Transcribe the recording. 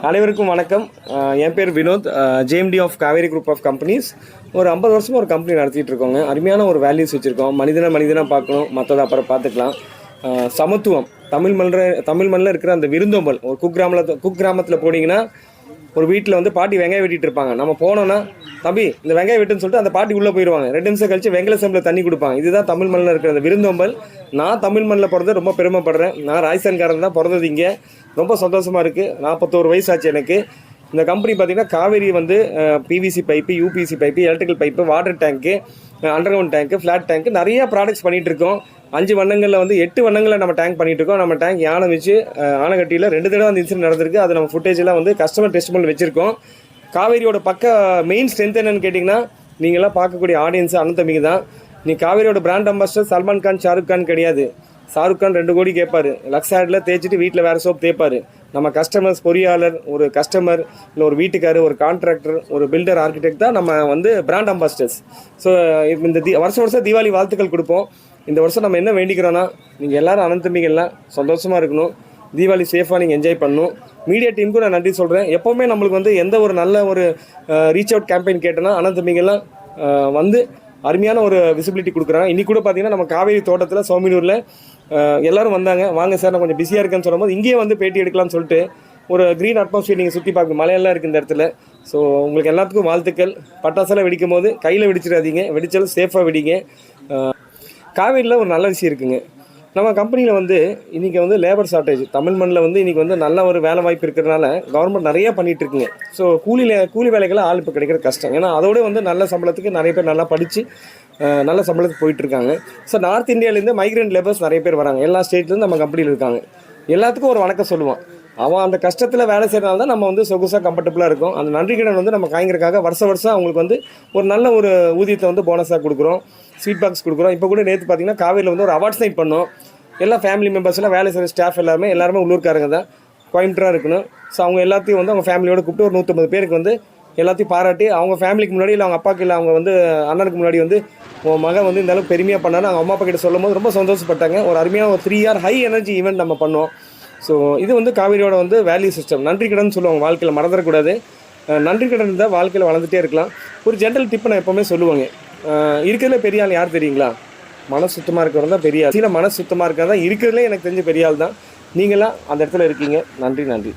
அனைவருக்கும் வணக்கம். என் பேர் Vinod. JMD of Kaveri group of companies. ஒரு 50 வருஷமாக ஒரு கம்பெனி நடத்திட்டு இருக்கோங்க. அருமையான ஒரு வேல்யூஸ் வச்சுருக்கோம். மனிதனாக பார்க்கணும், மற்றதை அப்புறம் பார்த்துக்கலாம். சமத்துவம், தமிழ் மண்ணில் இருக்கிற அந்த விருந்தோம்பல். ஒரு குக்கிராமத்தில் போனீங்கன்னா ஒரு வீட்டில் வந்து பாட்டி வெங்காயம் வெட்டிட்டு இருப்பாங்க. நம்ம போனோன்னா தம்பி இந்த வெங்காயம் வெட்டுன்னு சொல்லிட்டு அந்த பாட்டி உள்ளே போயிடுவாங்க. 2 நிமிஷம் கழிச்சு வெங்கல செம்பில் தண்ணி கொடுப்பாங்க. இதுதான் தமிழ் மண்ணில் இருக்கிற அந்த விருந்தோம்பல். நான் தமிழ் மண்ணில் பிறந்து ரொம்ப பெருமைப்படுறேன். நான் ராஜஸ்தான்காரன் தான், பிறந்தது இங்கே. ரொம்ப சந்தோஷமாக இருக்குது. 41 வயசு ஆச்சு எனக்கு. இந்த கம்பெனி பார்த்திங்கன்னா காவேரி வந்து PVC pipe, UPC pipe, electrical pipe, water tank, under ground tank, flat tank நிறையா ப்ராடக்ட்ஸ் பண்ணிகிட்ருக்கோம். 5 வண்ணங்களில் வந்து 8 வண்ணங்களில் நம்ம டேங்க் பண்ணிகிட்ருக்கோம். நம்ம டேங்க் யானை வச்சு ஆனைக்கட்டியில் 2 தடவை அந்த இன்சிடென்ட் நடந்திருக்கு. அது நம்ம ஃபுட்டேஜெலாம் வந்து கஸ்டமர் டெஸ்ட் பண்ணி வச்சுருக்கோம். காவேரியோட மெயின் ஸ்ட்ரென்த் என்னென்னு கேட்டிங்கன்னா, நீங்களாம் பார்க்கக்கூடிய ஆடியன்ஸு அண்ணன் தம்பிங்க தான். நீ காவேரியோட பிராண்ட் அம்பாஸ்டர் சல்மான் கான், ஷாருக் கான் கிடையாது. ஷாருக் கான் 2 கோடி கேட்பார். லக்ஸ் ஆடில் தேய்ச்சிட்டு வீட்டில் வேறு சோப் தேய்ப்பார். நம்ம கஸ்டமர்ஸ், பொறியாளர், ஒரு கஸ்டமர், இல்லை ஒரு வீட்டுக்காரர், ஒரு கான்ட்ராக்டர், ஒரு பில்டர், ஆர்கிடெக்ட் தான் நம்ம வந்து பிராண்ட் அம்பாஸ்டர்ஸ். ஸோ இந்த வருஷம் தீபாவளி வாழ்த்துக்கள் கொடுப்போம். இந்த வருஷம் நம்ம என்ன வேண்டிக்கிறோன்னா, நீங்கள் எல்லோரும் அண்ணன் தம்பிங்கெல்லாம் சந்தோஷமாக இருக்கணும். தீபாவளி சேஃபாக நீங்கள் என்ஜாய் பண்ணணும். மீடியா டீமுக்கும் நான் நன்றி சொல்கிறேன். எப்போவுமே நம்மளுக்கு வந்து எந்த ஒரு நல்ல ஒரு ரீச் அவுட் கேம்பெயின் கேட்டோன்னா அண்ணன் தம்பிங்கெல்லாம் வந்து அருமையான ஒரு விசிபிலிட்டி கொடுக்குறாங்க. இன்றைக்கி கூட பார்த்தீங்கன்னா நம்ம காவேரி தோட்டத்தில் சோமினூரில் எல்லோரும் வந்தாங்க. வாங்க சார், நான் கொஞ்சம் பிஸியாக இருக்கேன்னு சொல்லும்போது இங்கேயே வந்து பேட்டி எடுக்கலாம்னு சொல்லிட்டு ஒரு க்ரீன் அட்மாஸ்பியர் நீங்கள் சுற்றி பார்க்க, மலையெல்லாம் இருக்குது இந்த இடத்துல. ஸோ உங்களுக்கு எல்லாத்துக்கும் வாழ்த்துக்கள். பட்டாசெல்லாம் வெடிக்கும் போது கையில் வெடிச்சிடாதீங்க, வெடிச்சாலும் சேஃபாக வெடிங்க. காவேரியில் ஒரு நல்ல விஷயம் இருக்குங்க. நம்ம கம்பெனியில் வந்து இன்றைக்கி வந்து லேபர் ஷார்ட்டேஜ். தமிழ் மண்ணில் வந்து இன்றைக்கி வந்து நல்ல ஒரு வேலை வாய்ப்பு இருக்கிறதுனால கவர்மெண்ட் நிறையா பண்ணிகிட்ருக்குங்க. ஸோ கூலி வேலைக்கெல்லாம் ஆள் இப்போ கிடைக்கிறது கஷ்டம். ஏன்னா அதோடு வந்து நல்ல சம்பளத்துக்கு நிறைய பேர் நல்லா படித்து நல்ல சம்பளத்துக்கு போயிட்டுருக்காங்க. ஸோ நார்த் இந்தியாவிலேருந்து மைக்ரெண்ட் லேபர்ஸ் நிறைய பேர் வராங்க. எல்லா ஸ்டேட்லேருந்து நம்ம கம்பெனியில் இருக்காங்க. எல்லாத்துக்கும் ஒரு வணக்கம் சொல்லுவான். அவன் அந்த கஷ்டத்தில் வேலை செய்கிறனால தான் நம்ம வந்து சொகுசாக கம்ஃபர்டபுளாக இருக்கும். அந்த நன்றி கடன் வந்து நம்ம காய்கிறக்காக வருஷம் அவங்களுக்கு வந்து ஒரு நல்ல ஒரு ஊதியத்தை வந்து போனஸாக கொடுக்குறோம், ஸ்வீட் பாக்ஸ் கொடுக்குறோம். இப்போ கூட நேற்று பார்த்திங்கன்னா காவேரியில் வந்து ஒரு அவார்ட்ஸ் நைட் பண்ணோம். எல்லா ஃபேமிலி மெம்பர்ஸ்லாம் வேலை செய்கிற ஸ்டாஃப் எல்லாருமே உள்ளூர்காரங்க தான், கோயம்புத்தூராக இருக்கணும். ஸோ அவங்க எல்லாத்தையும் வந்து அவங்க ஃபேமிலியோடு கூப்பிட்டு ஒரு 150 பேருக்கு வந்து எல்லாத்தையும் பாராட்டி, அவங்க ஃபேமிலிக்கு முன்னாடி இல்லை அவங்க அப்பாவுக்கு இல்லை அவங்க வந்து அண்ணனுக்கு முன்னாடி வந்து உன் மகன் வந்து இந்த அளவுக்கு பெருமையாக பண்ணான்னு அவங்க அம்மா அப்பா கிட்ட சொல்லும் போது ரொம்ப சந்தோஷப்பட்டாங்க. ஒரு அருமையான ஒரு 3 hour ஹை எனர்ஜி ஈவெண்ட் நம்ம பண்ணோம். ஸோ இது வந்து காவேரியோட வந்து வேல்யூ சிஸ்டம். நன்றி கடன் சொல்லுவாங்க, வாழ்க்கையில் மறந்துடக்கூடாது. நன்றி கடன் இருந்தால் வாழ்க்கையில் வளர்ந்துட்டே இருக்கலாம். ஒரு ஜென்ரல் டிப்பை நான் எப்போவுமே சொல்லுவாங்க. இருக்கிறதுல பெரிய ஆள் யார் தெரியுங்களா? மனசு சுத்தமாக இருக்கிறவங்க தான் பெரிய ஆள். மனசு சுத்தமாக இருக்கிறதா இருக்கிறதுலே எனக்கு தெரிஞ்ச பெரிய ஆள் தான். நீங்களாம் அந்த இடத்துல இருக்கீங்க. நன்றி.